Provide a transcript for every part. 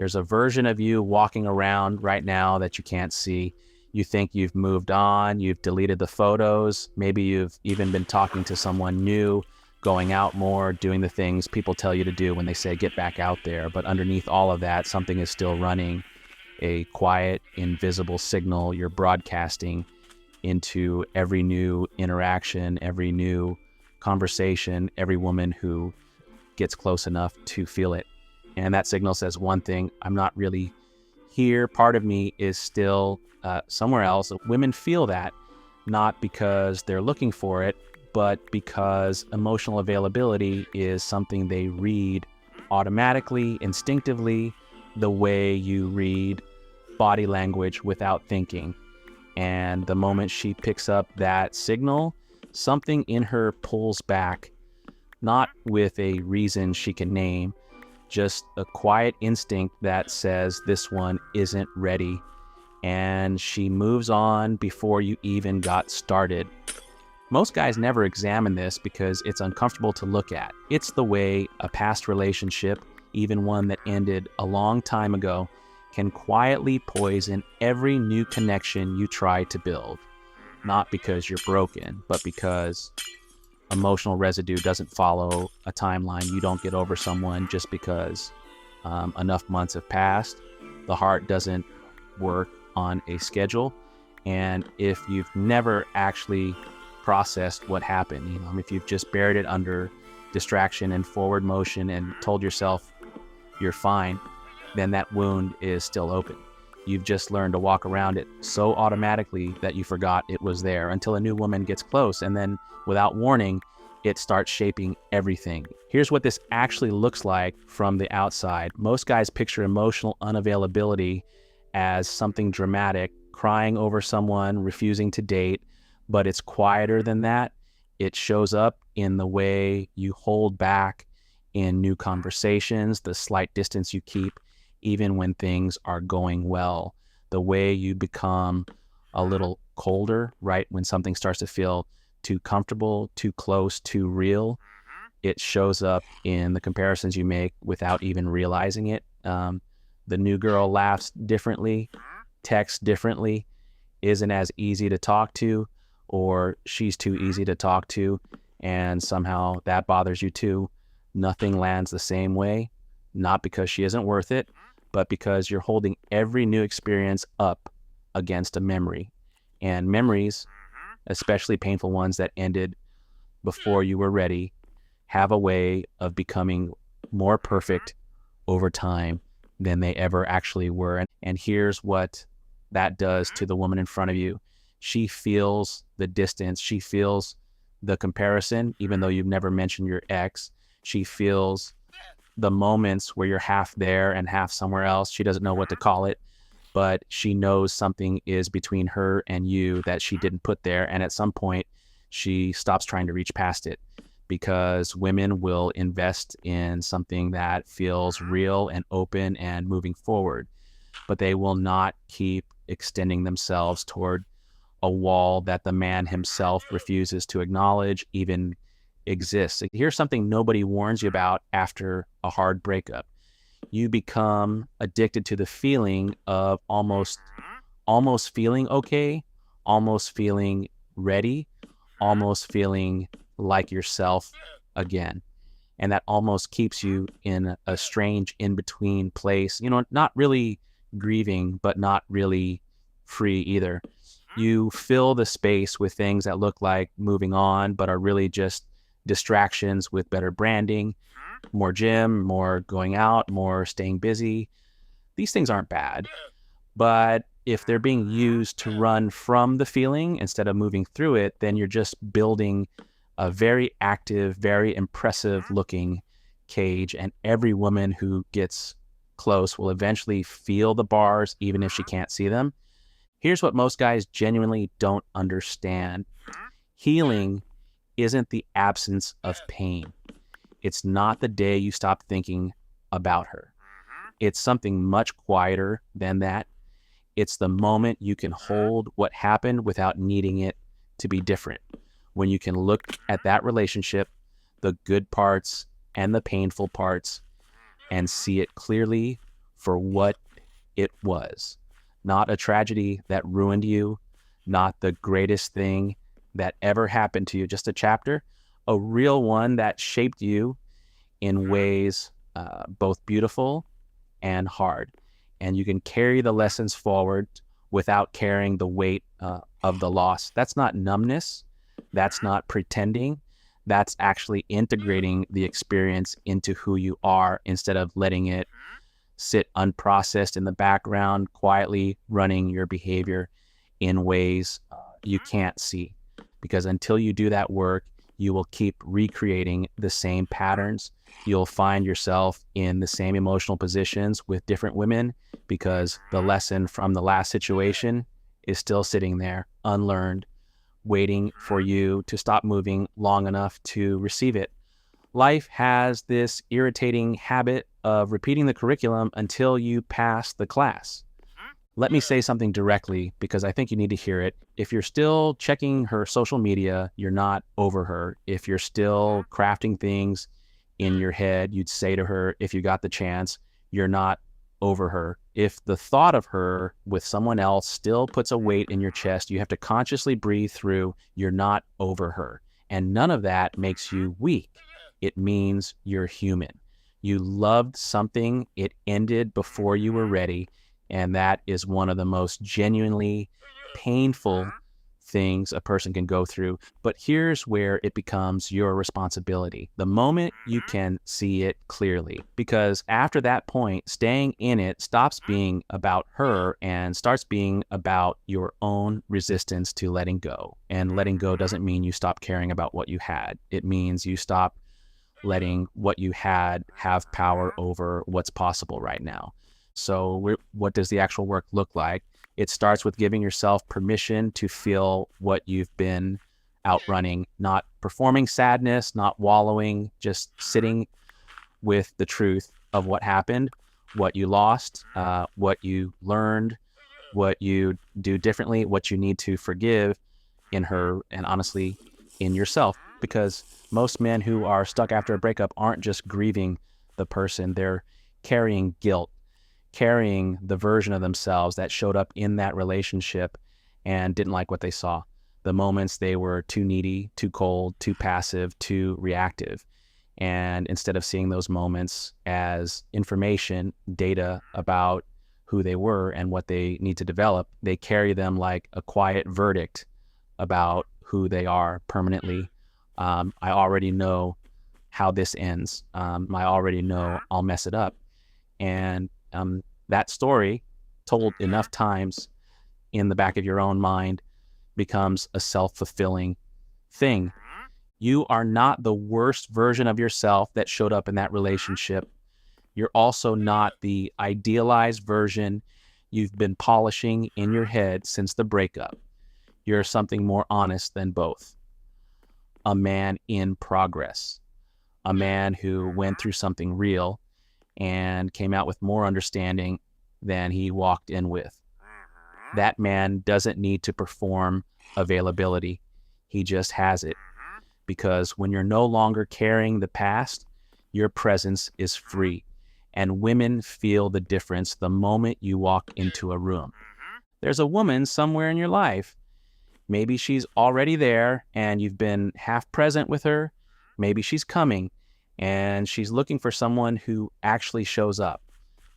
There's a version of you walking around right now that you can't see. You think you've moved on, you've deleted the photos, maybe you've even been talking to someone new, going out more, doing the things people tell you to do when they say get back out there. But underneath all of that, something is still running, a quiet, invisible signal you're broadcasting into every new interaction, every new conversation, every woman who gets close enough to feel it. And that signal says one thing: I'm not really here. Part of me is still somewhere else. Women feel that, not because they're looking for it, but because emotional availability is something they read automatically, instinctively, the way you read body language without thinking. And the moment she picks up that signal, something in her pulls back, not with a reason she can name, just a quiet instinct that says this one isn't ready. And she moves on before you even got started. Most guys never examine this because it's uncomfortable to look at. It's the way a past relationship, even one that ended a long time ago, can quietly poison every new connection you try to build. Not because you're broken, but because emotional residue doesn't follow a timeline. You don't get over someone just because enough months have passed. The heart doesn't work on a schedule. And if you've never actually processed what happened, if you've just buried it under distraction and forward motion and told yourself you're fine, then that wound is still open. You've just learned to walk around it so automatically that you forgot it was there until a new woman gets close, and then without warning, it starts shaping everything. Here's what this actually looks like from the outside. Most guys picture emotional unavailability as something dramatic, crying over someone, refusing to date, but it's quieter than that. It shows up in the way you hold back in new conversations, the slight distance you keep even when things are going well, the way you become a little colder, right? When something starts to feel too comfortable, too close, too real, it shows up in the comparisons you make without even realizing it. The new girl laughs differently, texts differently, isn't as easy to talk to, or she's too easy to talk to, and somehow that bothers you too. Nothing lands the same way, not because she isn't worth it, but because you're holding every new experience up against a memory. And memories, especially painful ones that ended before you were ready, have a way of becoming more perfect over time than they ever actually were. And here's what that does to the woman in front of you. She feels the distance. She feels the comparison, even though you've never mentioned your ex. She feels the moments where you're half there and half somewhere else. She doesn't know what to call it, but she knows something is between her and you that she didn't put there. And at some point, she stops trying to reach past it, because women will invest in something that feels real and open and moving forward, but they will not keep extending themselves toward a wall that the man himself refuses to acknowledge even exists. Here's something nobody warns you about after a hard breakup. You become addicted to the feeling of almost feeling okay, almost feeling ready, almost feeling like yourself again. And that almost keeps you in a strange in-between place, not really grieving, but not really free either. You fill the space with things that look like moving on, but are really just distractions with better branding, more gym, more going out, more staying busy. These things aren't bad, but if they're being used to run from the feeling instead of moving through it, then you're just building a very active, very impressive looking cage. And every woman who gets close will eventually feel the bars, even if she can't see them. Here's what most guys genuinely don't understand. Healing isn't the absence of pain. It's not the day you stop thinking about her. It's something much quieter than that. It's the moment you can hold what happened without needing it to be different. When you can look at that relationship, the good parts and the painful parts, and see it clearly for what it was. Not a tragedy that ruined you, not the greatest thing that ever happened to you, just a chapter, a real one that shaped you in ways both beautiful and hard. And you can carry the lessons forward without carrying the weight of the loss. That's not numbness. That's not pretending. That's actually integrating the experience into who you are instead of letting it sit unprocessed in the background, quietly running your behavior in ways you can't see. Because until you do that work, you will keep recreating the same patterns. You'll find yourself in the same emotional positions with different women because the lesson from the last situation is still sitting there unlearned, waiting for you to stop moving long enough to receive it. Life has this irritating habit of repeating the curriculum until you pass the class. Let me say something directly because I think you need to hear it. If you're still checking her social media, you're not over her. If you're still crafting things in your head, you'd say to her, if you got the chance, you're not over her. If the thought of her with someone else still puts a weight in your chest, you have to consciously breathe through, you're not over her. And none of that makes you weak. It means you're human. You loved something, it ended before you were ready. And that is one of the most genuinely painful things a person can go through. But here's where it becomes your responsibility. The moment you can see it clearly, because after that point, staying in it stops being about her and starts being about your own resistance to letting go. And letting go doesn't mean you stop caring about what you had. It means you stop letting what you had have power over what's possible right now. So what does the actual work look like? It starts with giving yourself permission to feel what you've been outrunning, not performing sadness, not wallowing, just sitting with the truth of what happened, what you lost, what you learned, what you do differently, what you need to forgive in her, and honestly, in yourself. Because most men who are stuck after a breakup aren't just grieving the person, they're carrying guilt, carrying the version of themselves that showed up in that relationship and didn't like what they saw. The moments they were too needy, too cold, too passive, too reactive. And instead of seeing those moments as information, data about who they were and what they need to develop, they carry them like a quiet verdict about who they are permanently. I already know how this ends. I already know I'll mess it up. And that story, told enough times in the back of your own mind, becomes a self-fulfilling thing. You are not the worst version of yourself that showed up in that relationship. You're also not the idealized version you've been polishing in your head since the breakup. You're something more honest than both. A man in progress. A man who went through something real and came out with more understanding than he walked in with. That man doesn't need to perform availability. He just has it. Because when you're no longer carrying the past, your presence is free. And women feel the difference the moment you walk into a room. There's a woman somewhere in your life. Maybe she's already there and you've been half present with her. Maybe she's coming and she's looking for someone who actually shows up.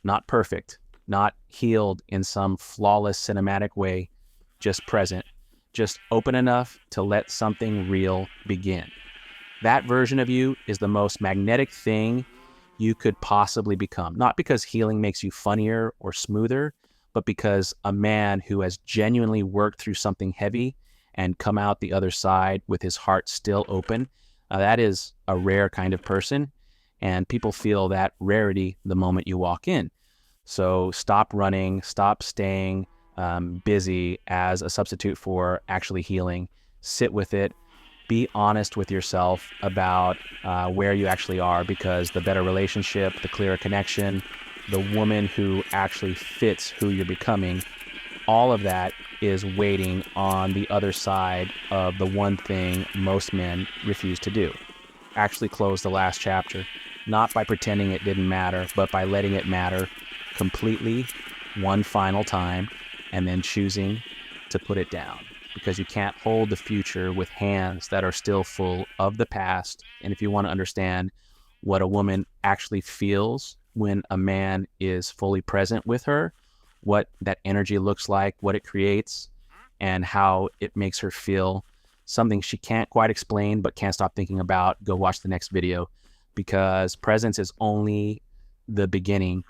Not perfect, not healed in some flawless cinematic way, just present, just open enough to let something real begin. That version of you is the most magnetic thing you could possibly become. Not because healing makes you funnier or smoother, but because a man who has genuinely worked through something heavy and come out the other side with his heart still open, that is a rare kind of person. And people feel that rarity the moment you walk in. So stop running, stop staying busy as a substitute for actually healing. Sit with it. Be honest with yourself about where you actually are, because the better relationship, the clearer connection, the woman who actually fits who you're becoming, all of that is waiting on the other side of the one thing most men refuse to do. Actually close the last chapter, not by pretending it didn't matter, but by letting it matter completely one final time and then choosing to put it down, because you can't hold the future with hands that are still full of the past. And if you want to understand what a woman actually feels when a man is fully present with her, what that energy looks like, what it creates, and how it makes her feel, something she can't quite explain but can't stop thinking about, go watch the next video, because presence is only the beginning